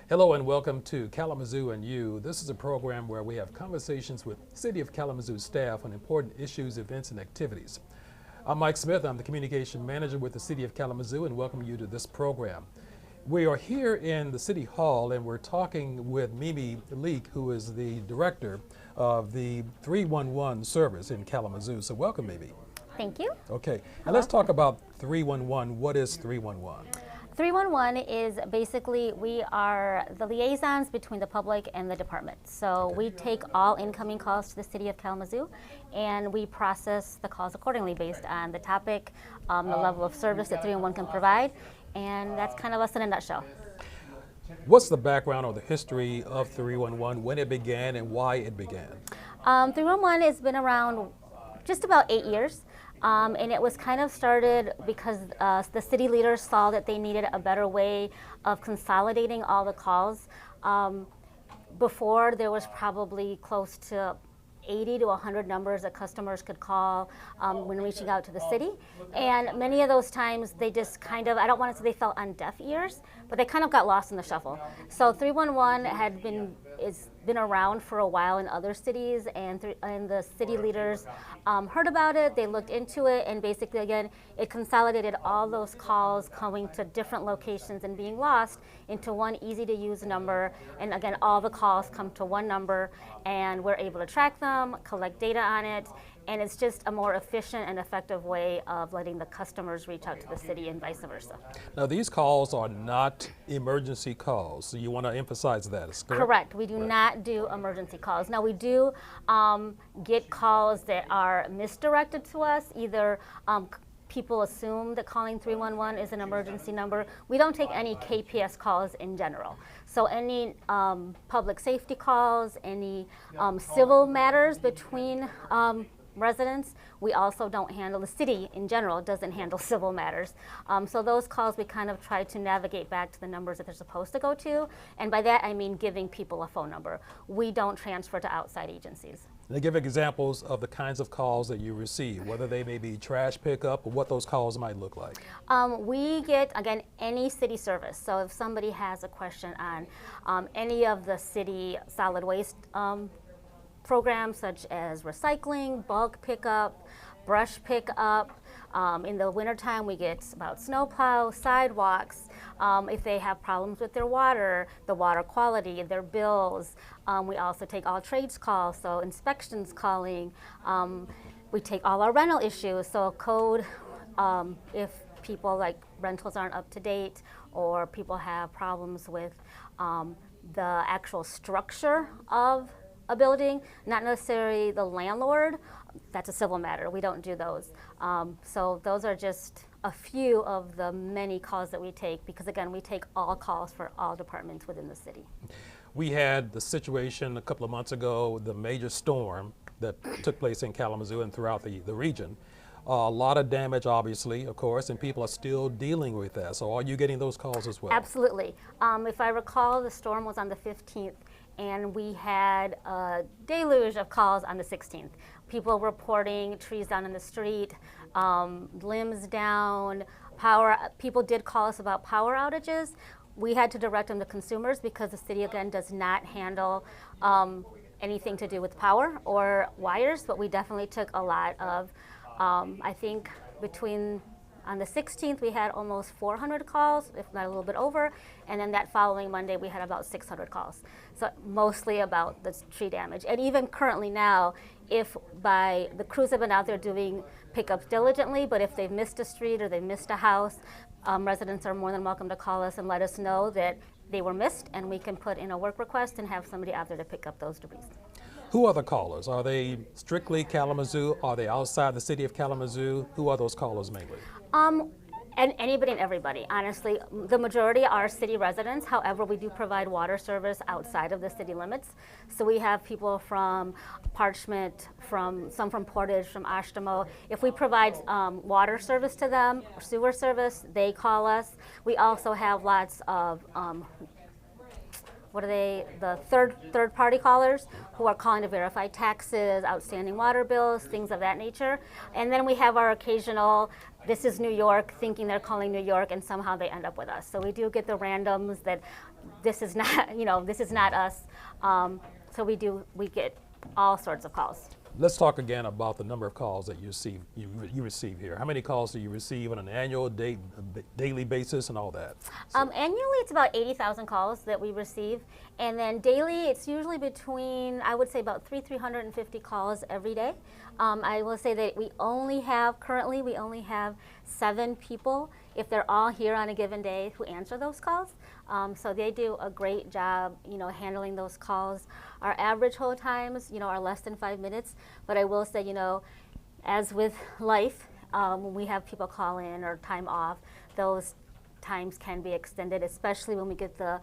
Hello and welcome to Kalamazoo and You. This is a program where we have conversations with City of Kalamazoo staff on important issues, events, and activities. I'm Mike Smith. I'm the Communication Manager with the City of Kalamazoo and welcome you to this program. We are here in the City Hall and we're talking with Mimi Leek, who is the Director of the 311 service in Kalamazoo. So welcome, Mimi. Thank you. Okay, and let's talk about 311. What is 311? 311 is basically, we are the liaisons between the public and the department. So we take all incoming calls to the City of Kalamazoo and we process the calls accordingly based on the topic, the level of service that 311 can provide, and that's kind of us in a nutshell. What's the background or the history of 311, when it began and why it began? 311 has been around just about 8 years. And it was kind of started because the city leaders saw that they needed a better way of consolidating all the calls. Before, there was probably close to 80 to 100 numbers that customers could call when reaching out to the city. And many of those times they just kind of, I don't want to say they fell on deaf ears, but they kind of got lost in the shuffle. So 311 has been around for a while in other cities, and the city leaders heard about it, they looked into it, and basically again, it consolidated all those calls coming to different locations and being lost into one easy to use number. And again, all the calls come to one number and we're able to track them, collect data on it, and it's just a more efficient and effective way of letting the customers reach out to the city and vice versa. Now, these calls are not emergency calls, so you want to emphasize that, is correct? Correct. We do not do emergency calls. Now, we do get calls that are misdirected to us, either people assume that calling 311 is an emergency number. We don't take any KPS calls in general. So any public safety calls, any civil matters between residents, we also don't handle. The city in general doesn't handle civil matters. So those calls we kind of try to navigate back to the numbers that they're supposed to go to. And by that I mean giving people a phone number. We don't transfer to outside agencies. They give examples of the kinds of calls that you receive, whether they may be trash pickup or what those calls might look like. We get, again, any city service. So if somebody has a question on any of the city solid waste programs such as recycling, bulk pickup, brush pickup. In the wintertime, we get about snowplow, sidewalks. If they have problems with their water, the water quality, their bills. We also take all trades calls, so inspections calling. We take all our rental issues, so code, if people like rentals aren't up to date or people have problems with the actual structure of a building, not necessarily the landlord, that's a civil matter. We don't do those. So those are just a few of the many calls that we take, because again, we take all calls for all departments within the city. We had the situation a couple of months ago, the major storm that took place in Kalamazoo and throughout the region. A lot of damage, obviously, of course, and people are still dealing with that. So are you getting those calls as well? Absolutely. If I recall, the storm was on the 15th, and we had a deluge of calls on the 16th. People reporting trees down in the street, limbs down, power. People did call us about power outages. We had to direct them to consumers because the city, again, does not handle anything to do with power or wires, but we definitely took a lot of, I think on the 16th, we had almost 400 calls, if not a little bit over, and then that following Monday, we had about 600 calls. So mostly about the tree damage. And even currently now, the crews have been out there doing pickups diligently, but if they've missed a street or they've missed a house, residents are more than welcome to call us and let us know that they were missed, and we can put in a work request and have somebody out there to pick up those debris. Who are the callers? Are they strictly Kalamazoo? Are they outside the city of Kalamazoo? Who are those callers mainly? And anybody and everybody, honestly. The majority are city residents. However, we do provide water service outside of the city limits. So we have people from Parchment, some from Portage, from Ashtamo. If we provide water service to them, or sewer service, they call us. We also have lots of the third party callers who are calling to verify taxes, outstanding water bills, things of that nature. And then we have our occasional, this is New York, thinking they're calling New York, and somehow they end up with us. So we do get the randoms that this is not, this is not us. So we get all sorts of calls. Let's talk again about the number of calls that you receive here. How many calls do you receive on an annual, daily basis and all that? Annually, it's about 80,000 calls that we receive. And then daily, it's usually between, I would say about 350 calls every day. I will say that currently we only have 7 people, if they're all here on a given day, who answer those calls. So they do a great job, handling those calls. Our average hold times, are less than 5 minutes. But I will say, as with life, when we have people call in or time off, those times can be extended, especially when we get the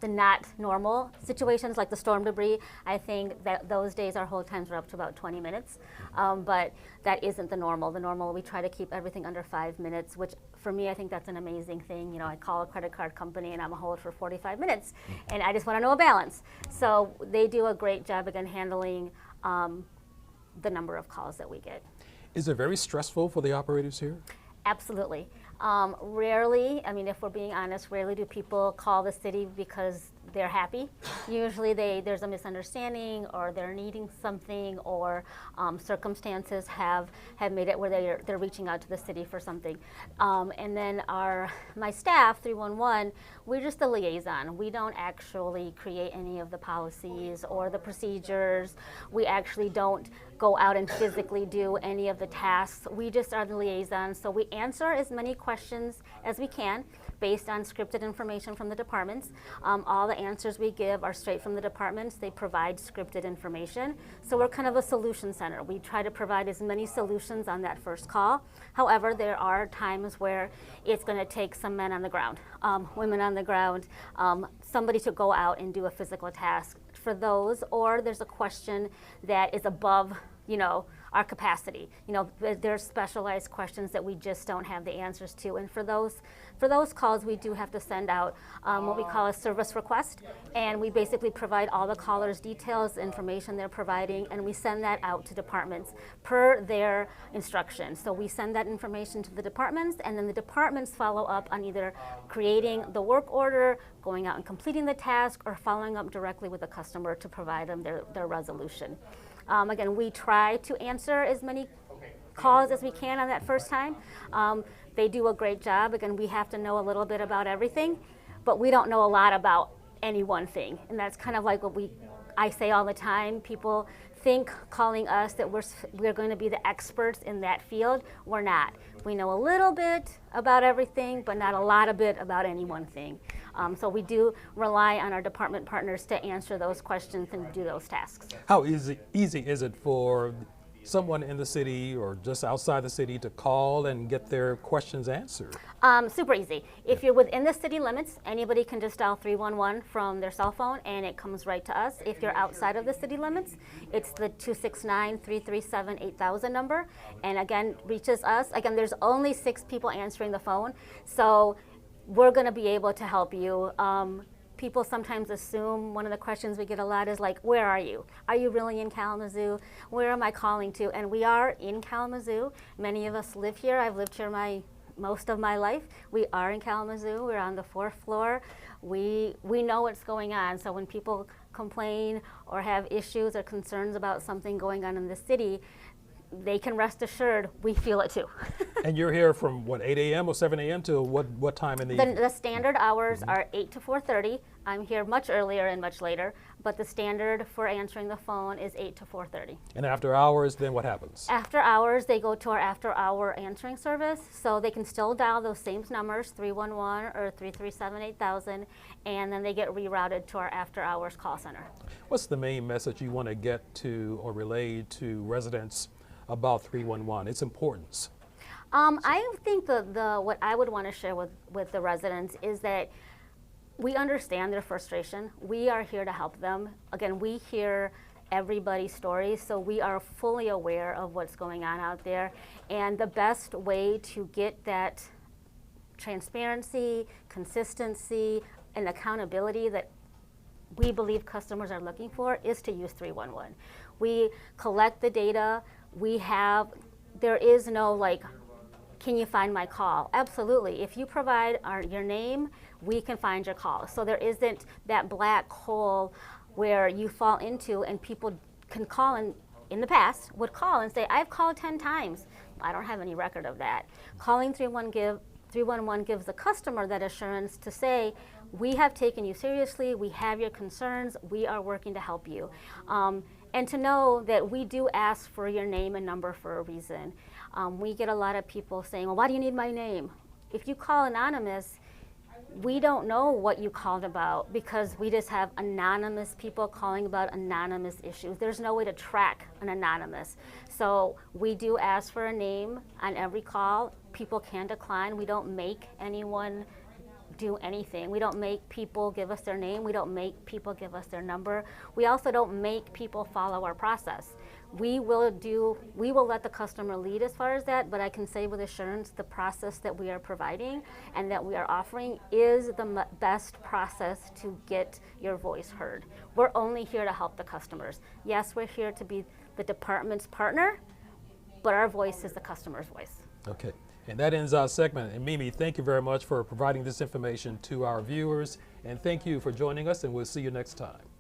not normal situations like the storm debris. I think that those days our hold times are up to about 20 minutes, but that isn't the normal. The normal, we try to keep everything under 5 minutes, which for me, I think that's an amazing thing. I call a credit card company and I'm a hold for 45 minutes, and I just want to know a balance. So they do a great job, again, handling the number of calls that we get. Is it very stressful for the operators here? Absolutely. Rarely, if we're being honest, rarely do people call the city because they're happy. Usually there's a misunderstanding, or they're needing something, or circumstances have made it where they're reaching out to the city for something. And then my staff, 311, we're just the liaison. We don't actually create any of the policies or the procedures. We actually don't go out and physically do any of the tasks. We just are the liaison. So we answer as many questions as we can based on scripted information from the departments. All the answers we give are straight from the departments. They provide scripted information. So we're kind of a solution center. We try to provide as many solutions on that first call. However, there are times where it's going to take some men on the ground, women on the ground, somebody to go out and do a physical task for those, or there's a question that is above our capacity. There's specialized questions that we just don't have the answers to. And for those calls, we do have to send out what we call a service request. And we basically provide all the callers' details, information they're providing, and we send that out to departments per their instructions. So we send that information to the departments, and then the departments follow up on either creating the work order, going out and completing the task, or following up directly with the customer to provide them their resolution. Again, we try to answer as many calls as we can on that first time. They do a great job. Again, we have to know a little bit about everything, but we don't know a lot about any one thing. And that's kind of like what I say all the time. People think calling us that we're going to be the experts in that field. We're not. We know a little bit about everything, but not a lot of bit about any one thing. So we do rely on our department partners to answer those questions and do those tasks. How easy is it for someone in the city or just outside the city to call and get their questions answered? Super easy. If you're within the city limits, anybody can just dial 311 from their cell phone and it comes right to us. If you're outside of the city limits, it's the 269-337-8000 number, and again, reaches us. Again, there's only 6 people answering the phone, so we're going to be able to help you. People sometimes assume, one of the questions we get a lot is like, where are you? Are you really in Kalamazoo? Where am I calling to? And we are in Kalamazoo. Many of us live here. I've lived here most of my life. We are in Kalamazoo. We're on the 4th floor. We know what's going on. So when people complain or have issues or concerns about something going on in the city, they can rest assured we feel it too. And you're here from what, 8 a.m. or 7 a.m. to what time in the evening? The standard hours are 8 to 4:30. I'm here much earlier and much later, but the standard for answering the phone is 8 to 4:30. And after hours, then what happens? After hours, they go to our after-hour answering service, so they can still dial those same numbers, 311 or 337-8000, and then they get rerouted to our after-hours call center. What's the main message you want to get to or relay to residents about 311, its importance? I think what I would want to share with the residents is that we understand their frustration. We are here to help them. Again, we hear everybody's stories, so we are fully aware of what's going on out there. And the best way to get that transparency, consistency, and accountability that we believe customers are looking for is to use 311. We collect the data. There is no like, can you find my call? Absolutely. If you provide your name, we can find your call. So there isn't that black hole where you fall into, and people can call in the past would call and say, I've called 10 times. I don't have any record of that. Calling 311 gives the customer that assurance to say, we have taken you seriously, we have your concerns, we are working to help you. And to know that we do ask for your name and number for a reason. We get a lot of people saying, well, why do you need my name? If you call anonymous, we don't know what you called about because we just have anonymous people calling about anonymous issues. There's no way to track an anonymous. So we do ask for a name on every call. People can decline. We don't make anyone do anything. We don't make people give us their name. We don't make people give us their number. We also don't make people follow our process. We will let the customer lead as far as that, but I can say with assurance the process that we are providing and that we are offering is the best process to get your voice heard. We're only here to help the customers. Yes, we're here to be the department's partner, but our voice is the customer's voice. Okay, and that ends our segment. And Mimi, thank you very much for providing this information to our viewers, and thank you for joining us, and we'll see you next time.